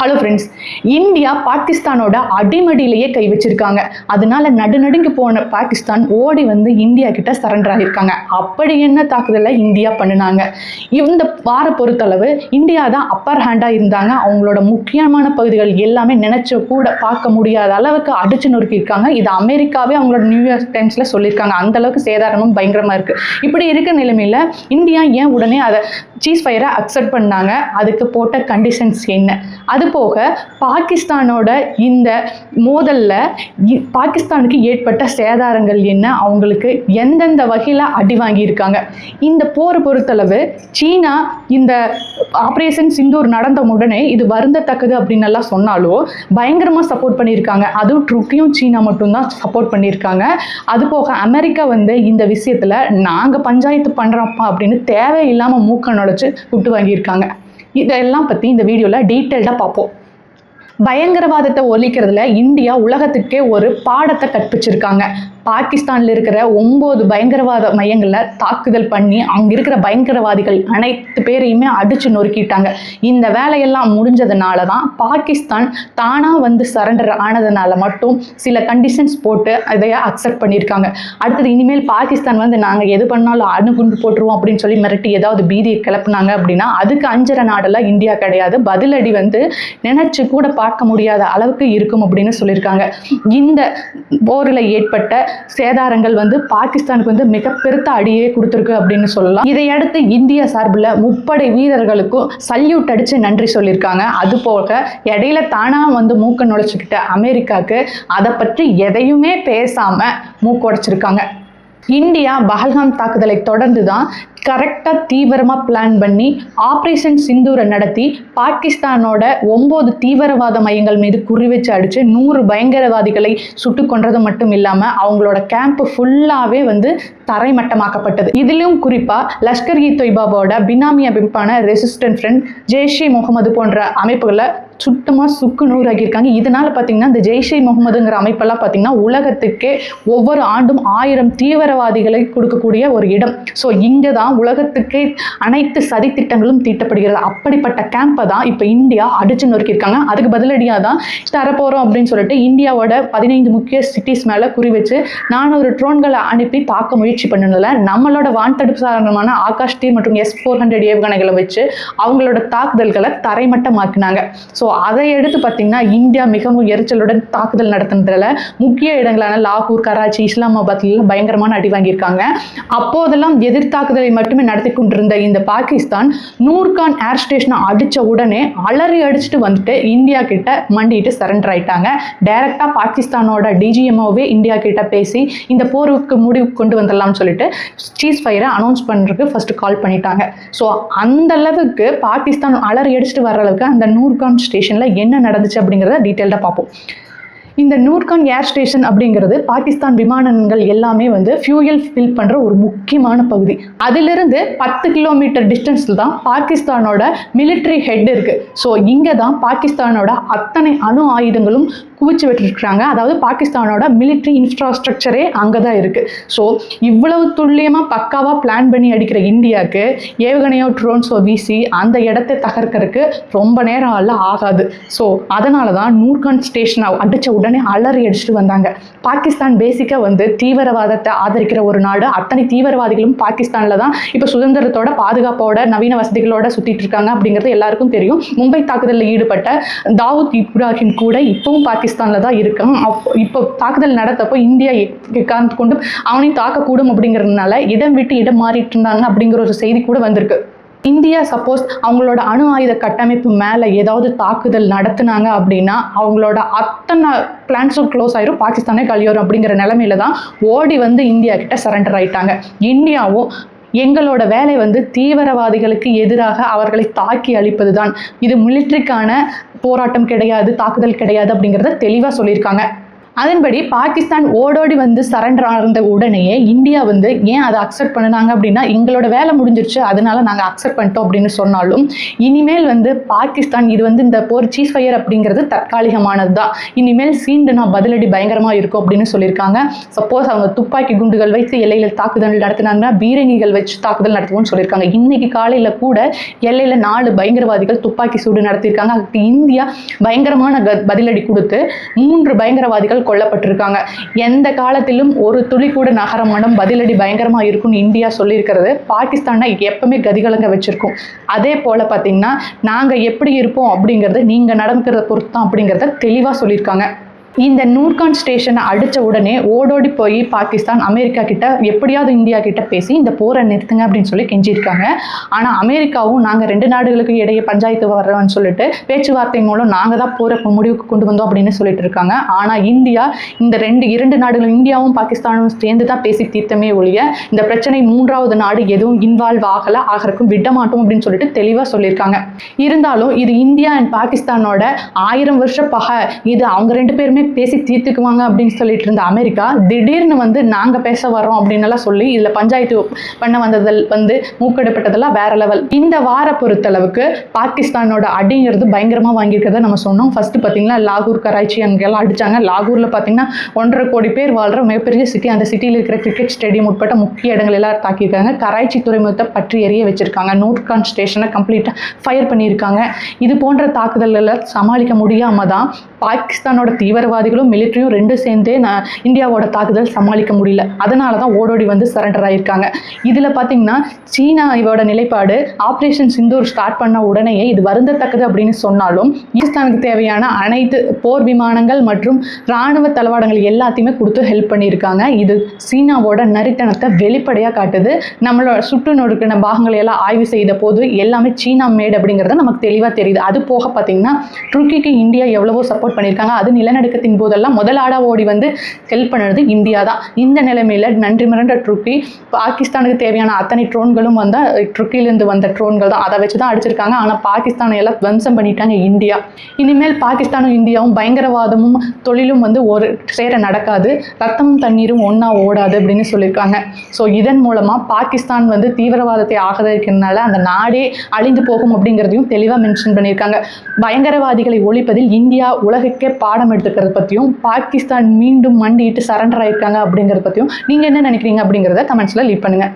Hello friends, India பாகிஸ்தானோட அடிமடியிலேயே கை வச்சிருக்காங்க. அதனால நடுநடுங்கி போன பாகிஸ்தான் ஓடி வந்து இந்தியா கிட்ட சரண்டர் ஆகியிருக்காங்க. அப்படி என்ன தாக்குதலை இந்தியா பண்ணினாங்க? இந்த வார பொறுத்தளவு இந்தியா தான் அப்பர் ஹேண்டாக இருந்தாங்க. அவங்களோட முக்கியமான பகுதிகள் எல்லாமே நினைச்ச கூட பார்க்க முடியாத அளவுக்கு அடிச்சு நொறுக்கியிருக்காங்க. இது அமெரிக்காவே அவங்களோட நியூயார்க் டைம்ஸ்ல சொல்லியிருக்காங்க. அந்த அளவுக்கு சேதாரமும் பயங்கரமா இருக்கு. இப்படி இருக்க நிலைமையில இந்தியா ஏன் உடனே அதை சீஸ் ஃபயரை அக்செப்ட் பண்ணாங்க? அதுக்கு போட்ட கண்டிஷன்ஸ் என்ன? அது போக பாகிஸ்தானோட இந்த மோதல்ல பாகிஸ்தானுக்கு ஏற்பட்ட சேதாரங்கள் என்ன, அவங்களுக்கு எந்தெந்த வகையில் அடி வாங்கியிருக்காங்க? இந்த போரை பொறுத்தளவு சீனா இந்த ஆப்ரேஷன் சிந்தூர் நடந்த உடனே இது வருந்தத்தக்கது அப்படின்னு எல்லாம் சொன்னாலும் பயங்கரமாக சப்போர்ட் பண்ணியிருக்காங்க. அதுவும் ட்ருக்கையும் சீனா மட்டும்தான் சப்போர்ட் பண்ணியிருக்காங்க. அது போக அமெரிக்கா வந்து இந்த விஷயத்தில் நாங்கள் பஞ்சாயத்து பண்ணுறோம்ப்பா அப்படின்னு தேவையில்லாமல் மூக்க நுழைச்சு விட்டு வாங்கியிருக்காங்க. இதெல்லாம் பற்றி இந்த வீடியோவில் டீட்டெயில்டாக பார்ப்போம். பயங்கரவாதத்தை ஒழிக்கிறதுல இந்தியா உலகத்துக்கே ஒரு பாடத்தை கற்பிச்சிருக்காங்க. பாகிஸ்தானில் இருக்கிற 9 பயங்கரவாத மையங்களில் தாக்குதல் பண்ணி அங்கே இருக்கிற பயங்கரவாதிகள் அனைத்து பேரையுமே அடித்து நொறுக்கிட்டாங்க. இந்த வேலையெல்லாம் முடிஞ்சதுனால தான் பாகிஸ்தான் தானாக வந்து சரண்டர் ஆனதுனால மட்டும் சில கண்டிஷன்ஸ் போட்டு அதை அக்செப்ட் பண்ணியிருக்காங்க. அடுத்தது இனிமேல் பாகிஸ்தான் வந்து நாங்கள் எது பண்ணாலும் அணுகுண்டு போட்டுருவோம் அப்படின்னு சொல்லி மிரட்டி ஏதாவது பீதியை கிளப்புனாங்க அப்படின்னா அதுக்கு அஞ்சற நாடெல்லாம் இந்தியா கிடையாது. பதிலடி வந்து நினைச்சு கூட பார்க்க முடியாத அளவுக்கு இருக்கும் அப்படின்னு சொல்லியிருக்காங்க. இந்த போரில் ஏற்பட்ட சேதாரங்கள் வந்து பாகிஸ்தானுக்கு வந்து மிக பெருத்த அடியே கொடுத்துருக்கு அப்படின்னு சொல்லலாம். இதையடுத்து இந்திய சார்பில் முப்படை வீரர்களுக்கும் சல்யூட் அடிச்சு நன்றி சொல்லியிருக்காங்க. அது போக இடையில தானா வந்து மூக்க நுழைச்சுக்கிட்ட அமெரிக்காவுக்கு அதை பற்றி எதையுமே பேசாம மூக்கொடைச்சிருக்காங்க. இந்தியா பஹல்காம் தாக்குதலை தொடர்ந்து தான் கரெக்டாக தீவிரமாக பிளான் பண்ணி ஆப்ரேஷன் சிந்தூரை நடத்தி பாகிஸ்தானோட 9 தீவிரவாத மையங்கள் மீது குறி வச்சு அடித்து 100 பயங்கரவாதிகளை சுட்டு கொன்றது மட்டும் இல்லாமல் அவங்களோட கேம்ப் ஃபுல்லாகவே வந்து தரைமட்டமாக்கப்பட்டது. இதிலும் குறிப்பாக லஷ்கர் இ தொய்பாவோட பினாமி அமைப்பான ரெசிஸ்டன்ட் ஃப்ரண்ட், ஜெய்ஷே முகமது போன்ற அமைப்புகளை சுத்தமாக சுக்கு நூறாகியிருக்காங்க. இதனால் பார்த்தீங்கன்னா இந்த ஜெய்ஷே முகமதுங்கிற அமைப்பெல்லாம் பார்த்தீங்கன்னா உலகத்துக்கே ஒவ்வொரு ஆண்டும் 1000 தீவிரவாதிகளை கொடுக்கக்கூடிய ஒரு இடம். ஸோ இங்கே தான் உலகத்துக்கே அனைத்து சதி திட்டங்களும் தீட்டப்படுகிறது. அப்படிப்பட்ட கேம்பை தான் இப்போ இந்தியா அடிச்சு நொறுக்கியிருக்காங்க. அதுக்கு பதிலடியாக தான் தரப்போகிறோம் அப்படின்னு சொல்லிட்டு இந்தியாவோட 15 முக்கிய சிட்டிஸ் மேலே குறி வச்சு 400 ட்ரோன்களை அனுப்பி தாக்க முயற்சி பண்ணதில்ல நம்மளோட வான்தடுப்பு சாதனமான ஆகாஷ் தீர் மற்றும் S-400 ஏவுகணைகளை வச்சு அவங்களோட தாக்குதல்களை தரைமட்டமாக்கினாங்க. ஸோ அதை எடுத்து பார்த்தீங்கன்னா இந்தியா மிகவும் எரிச்சலுடன் தாக்குதல் நடத்துனதுல முக்கிய இடங்களான லாகூர், கராச்சி, இஸ்லாமாபாத்ல பயங்கரமான அடி வாங்கியிருக்காங்க. அப்போதெல்லாம் எதிர்த்தாக்குதலை மட்டுமே நடத்தி கொண்டிருந்த இந்த பாகிஸ்தான் நூர்கான் ஏர் ஸ்டேஷனை அடித்த உடனே அலறி அடிச்சுட்டு வந்துட்டு இந்தியா கிட்ட மண்டிட்டு சரண்டர் ஆயிட்டாங்க. டைரக்டாக பாகிஸ்தானோட DGMOவே இந்தியா கிட்ட பேசி இந்த போருக்கு முடிவு கொண்டு வந்துடலாம்னு சொல்லிட்டு சீஸ் ஃபயரை அனௌன்ஸ் பண்ணுறதுக்கு ஃபர்ஸ்ட் கால் பண்ணிட்டாங்க. ஸோ அந்த அளவுக்கு பாகிஸ்தான் அலறி அடிச்சுட்டு வர்ற அளவுக்கு அந்த நூர்கான் ஸ்டேஷனில் என்ன நடந்துச்சு அப்படிங்கிறத டீட்டெயில்டாக பார்ப்போம். இந்த நூர்கான் ஏர் ஸ்டேஷன் அப்படிங்கிறது பாகிஸ்தான் விமானங்கள் எல்லாமே வந்து ஃபியூயல் ஃபில் பண்ணுற ஒரு முக்கியமான பகுதி. அதிலிருந்து 10 கிலோமீட்டர் டிஸ்டன்ஸில் தான் பாகிஸ்தானோட மிலிட்ரி ஹெட் இருக்குது. ஸோ இங்கே தான் பாகிஸ்தானோட அத்தனை அணு ஆயுதங்களும் குவிச்சு விட்டுருக்காங்க. அதாவது பாகிஸ்தானோட மிலிட்ரி இன்ஃப்ராஸ்ட்ரக்சரே அங்கே தான் இருக்குது. ஸோ இவ்வளவு துல்லியமாக பக்காவாக பிளான் பண்ணி அடிக்கிற இந்தியாவுக்கு ஏவுகணையோ ட்ரோன்ஸோ வீசி அந்த இடத்தை தகர்க்கறதுக்கு ரொம்ப நேரம் ஆகாது. ஸோ அதனால தான் நூர்கான் ஸ்டேஷனை அடித்த உடனே அலறி அடிச்சுட்டு வந்தாங்க. பாகிஸ்தான் பேசிக்காக வந்து தீவிரவாதத்தை ஆதரிக்கிற ஒரு நாடு. அத்தனை தீவிரவாதிகளும் பாகிஸ்தானில் தான் இப்போ சுதந்திரத்தோட பாதுகாப்போட நவீன வசதிகளோட சுற்றிட்டு இருக்காங்க அப்படிங்கிறது எல்லாருக்கும் தெரியும். மும்பை தாக்குதலில் ஈடுபட்ட தாவூத் இப்ராஹிம் கூட இப்பவும் பாகிஸ்தானில் தான் இருக்கான். இப்போ தாக்குதல் நடத்தப்போ இந்தியா காந்து கொண்டு அவனையும் தாக்கக்கூடும் அப்படிங்கிறதுனால இடம் விட்டு இடம் மாறிட்டு இருந்தாங்க அப்படிங்கிற ஒரு செய்தி கூட வந்திருக்கு. இந்தியா சப்போஸ் அவங்களோட அணு ஆயுத கட்டமைப்பு மேலே ஏதாவது தாக்குதல் நடத்துனாங்க அப்படின்னா அவங்களோட அத்தனை பிளான்ஸும் க்ளோஸ் ஆயிரும், பாகிஸ்தானே கழியோரும் அப்படிங்கிற நிலைமையில தான் ஓடி வந்து இந்தியா கிட்ட சரண்டர் ஆயிட்டாங்க. இந்தியாவும் எங்களோட வேலை வந்து தீவிரவாதிகளுக்கு எதிராக அவர்களை தாக்கி அழிப்பது தான், இது மிலிட்ரிக்கான போராட்டம் கிடையாது, தாக்குதல் கிடையாது அப்படிங்கிறத தெளிவாக சொல்லியிருக்காங்க. அதன்படி பாகிஸ்தான் ஓடோடி வந்து சரண்டர் ஆனந்த உடனேயே இந்தியா வந்து ஏன் அதை அக்செப்ட் பண்ணினாங்க அப்படின்னா எங்களோட வேலை முடிஞ்சிருச்சு, அதனால நாங்கள் அக்செப்ட் பண்ணிட்டோம் அப்படின்னு சொன்னாலும் இனிமேல் வந்து பாகிஸ்தான் இது வந்து இந்த போர் சீஸ் ஃபயர் அப்படிங்கிறது தற்காலிகமானது தான், இனிமேல் சீண்டுனா பதிலடி பயங்கரமா இருக்கும் அப்படின்னு சொல்லியிருக்காங்க. சப்போஸ் அவங்க துப்பாக்கி குண்டுகள் வைத்து எல்லையில் தாக்குதல் நடத்தினாங்கன்னா பீரங்கிகள் வச்சு தாக்குதல் நடத்துவோம்னு சொல்லியிருக்காங்க. இன்னைக்கு காலையில கூட எல்லையில 4 பயங்கரவாதிகள் துப்பாக்கி சூடு நடத்தியிருக்காங்க. அதுக்கு இந்தியா பயங்கரமான பதிலடி கொடுத்து 3 பயங்கரவாதிகள் கொல்லப்பட்டிருக்காங்க. எந்த காலத்திலும் ஒரு துளி கூட நகரமானம் பதிலடி பயங்கரமா இருக்கும்னு இந்தியா சொல்லியிருக்கிறது பாகிஸ்தானை எப்பவுமே கதிகலங்க வச்சிருக்கும். அதே போல பார்த்தீங்கன்னா நாங்க எப்படி இருப்போம் அப்படிங்கறது நீங்க நடந்துக்கிறத பொறுத்து தான் அப்படிங்கறத தெளிவா சொல்லியிருக்காங்க. இந்த நூர்கான் ஸ்டேஷனை அடித்த உடனே ஓடோடி போய் பாகிஸ்தான் அமெரிக்கா கிட்ட எப்படியாவது இந்தியா கிட்ட பேசி இந்த போரை நிறுத்துங்க அப்படின்னு சொல்லி கெஞ்சிருக்காங்க. ஆனால் அமெரிக்காவும் நாங்கள் 2 நாடுகளுக்கு இடையே பஞ்சாயத்து வர்றோம்னு சொல்லிட்டு பேச்சுவார்த்தை மூலம் நாங்கள் தான் போரை முடிவுக்கு கொண்டு வந்தோம் அப்படின்னு சொல்லிட்டு இருக்காங்க. ஆனால் இந்தியா இந்த 2 நாடுகள் இந்தியாவும் பாகிஸ்தானும் சேர்ந்து தான் பேசி தீர்த்தமே ஒழிய இந்த பிரச்சனை 3வது நாடு எதுவும் இன்வால்வ் ஆகிறக்கும் விட மாட்டோம் அப்படின்னு சொல்லிட்டு தெளிவாக சொல்லியிருக்காங்க. இருந்தாலும் இது இந்தியா அண்ட் பாகிஸ்தானோட 1000 வருஷ பகை, இது அவங்க 2 பேருமே பேசி தீர்த்துக்குவாங்க அப்படின்னு சொல்லிட்டு இருந்த அமெரிக்கா திடீர்னு வந்து நாங்க பேச வர்றோம் அப்படின்னு சொல்லி இதுல பஞ்சாயத்து பண்ண வந்ததில் வந்து மூக்கெடுப்பட்டதெல்லாம் வேற லெவல். இந்த வார பொறுத்தளவுக்கு பாகிஸ்தானோட அடிங்கிறது பயங்கரமா வாங்கியிருக்கிறத நம்ம சொன்னோம். ஃபர்ஸ்ட் பாத்தீங்கன்னா லாகூர் கராச்சி அங்கெல்லாம் அடிச்சாங்க. லாகூர்ல பாத்தீங்கன்னா 1.5 கோடி பேர் வாழ்ற மிகப்பெரிய சிட்டி, அந்த சிட்டியில் இருக்கிற கிரிக்கெட் ஸ்டேடியம் உட்பட்ட முக்கிய இடங்கள் எல்லாம் தாக்கியிருக்காங்க. கராச்சி துறைமுகத்தை பற்றி எரிய வச்சிருக்காங்க. நூர்கான் ஸ்டேஷனை கம்ப்ளீட்டா ஃபயர் பண்ணியிருக்காங்க. இது போன்ற தாக்குதல்களை சமாளிக்க முடியாம தான் பாகிஸ்தானோட தீவிரவாதிகளும் மிலிட்டரியும் 2 சேர்ந்தே இந்தியாவோட தாக்குதல் சமாளிக்க முடியல. அதனால தான் ஓடோடி வந்து சரண்டர் ஆயிருக்காங்க. இதில் பார்த்தீங்கன்னா சீனாவோட நிலைப்பாடு ஆப்ரேஷன் சிந்தூர் ஸ்டார்ட் பண்ண உடனேயே இது வருந்தத்தக்கது அப்படின்னு சொன்னாலும் பாகிஸ்தானுக்கு தேவையான அனைத்து போர் விமானங்கள் மற்றும் இராணுவ தளவாடங்கள் எல்லாத்தையுமே கொடுத்து ஹெல்ப் பண்ணியிருக்காங்க. இது சீனாவோட நரித்தனத்தை வெளிப்படையாக காட்டுது. நம்மளோட சுற்று நொறுக்கின பாகங்களை எல்லாம் ஆய்வு செய்த போது எல்லாமே சீனா மேட் அப்படிங்கிறது நமக்கு தெளிவாக தெரியுது. அது போக பார்த்தீங்கன்னா துருக்கிக்கு இந்தியா எவ்வளவோ சப்போர்ட் பண்ணியிருக்காங்க. அது நிலநடுக்கத்தின் போதெல்லாம் முதலாடா ஓடி வந்து ஹெல்ப் பண்ணுறது இந்தியா தான். இந்த நிலைமையில நன்றி மிரண்ட துருக்கி பாகிஸ்தானுக்கு தேவையான அத்தனை ட்ரோன்களும் வந்து துருக்கியிலிருந்து வந்த ட்ரோன்கள் தான், அதை வச்சு தான் அடிச்சிருக்காங்க. ஆனால் பாகிஸ்தானை எல்லாம் துவம்சம் பண்ணிட்டாங்க இந்தியா. இனிமேல் பாகிஸ்தானும் இந்தியாவும் பயங்கரவாதமும் தொழிலும் வந்து ஒரு சேர நடக்காது, ரத்தமும் தண்ணீரும் ஒன்னா ஓடாது அப்படின்னு சொல்லியிருக்காங்க. ஸோ இதன் மூலமா பாகிஸ்தான் வந்து தீவிரவாதத்தை ஆதரிக்கிறதுனால அந்த நாடே அழிந்து போகும் அப்படிங்கிறதையும் தெளிவாக மென்ஷன் பண்ணியிருக்காங்க. பயங்கரவாதிகளை ஒழிப்பதில் இந்தியா உலகுக்கே பாடம் எடுத்துக்கிறது பற்றியும் பாகிஸ்தான் மீண்டும் மண்டிட்டு சரண்டர் ஆயிருக்காங்க அப்படிங்கிறத பற்றியும் நீங்கள் என்ன நினைக்கிறீங்க அப்படிங்கிறத கமெண்ட்ஸில் லீவ் பண்ணுங்கள்.